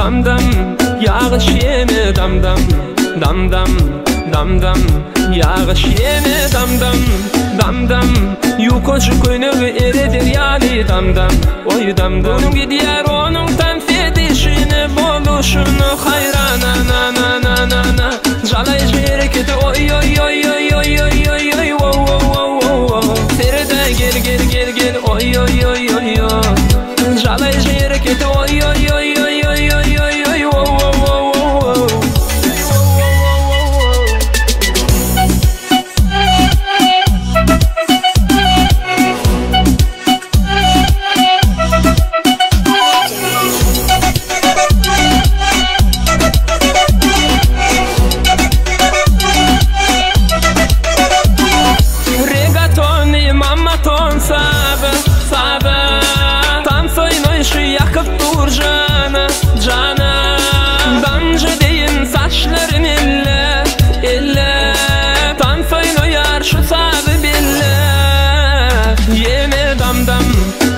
Dam dam yağış yeme dam dam. Dam dam dam dam yağış yeme dam dam. Dam dam yukoşu koynuğu eridir yani dam dam. Oy dam dam onun gidiyor onun tanfedişini boluşunu hayrana na na na na na. Calayış hareketi oy oy oy oy oy oy oy oy wow wow wow wow. Seride gel gel gel gel oy oy oy oy oy. Calayış hareketi oy oy oy oy oy oy oy oy wow wow wow wow.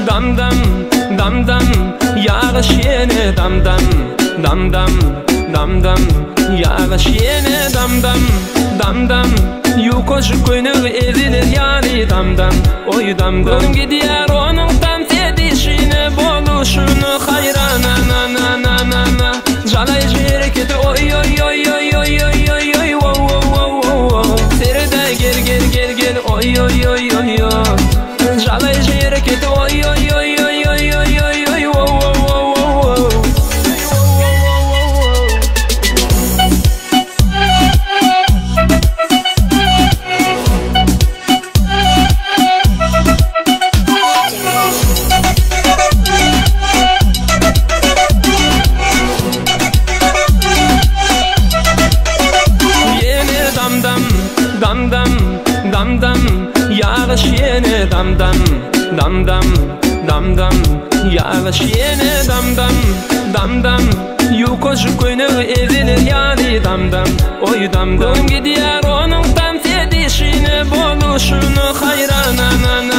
Dam dam dam dam yağış yene dam dam. Dam dam dam dam yağış yene dam dam. Dam dam yukoşu koynuğu erilir yani dam dam. Oy dam dam onun gidiyor onun tanfedişine boluşunu hayrana na na na na na. Calayış hareketi oy oy oy oy oy oy oy oy wow wow wow wow. Seride gel gel gel gel oy oy oy oy oy. Calayış hareketi oy oy oy oy oy oy oy oy wow wow wow wow. Yine dam dam dam dam dam dam yağış yene dam dam. Dam dam dam dam yağış yene dam dam. Dam dam yukoşu koynuğu erilir yani dam dam. Oy dam dam gidiyor onun tanfedişine boluşunu hayrana na na.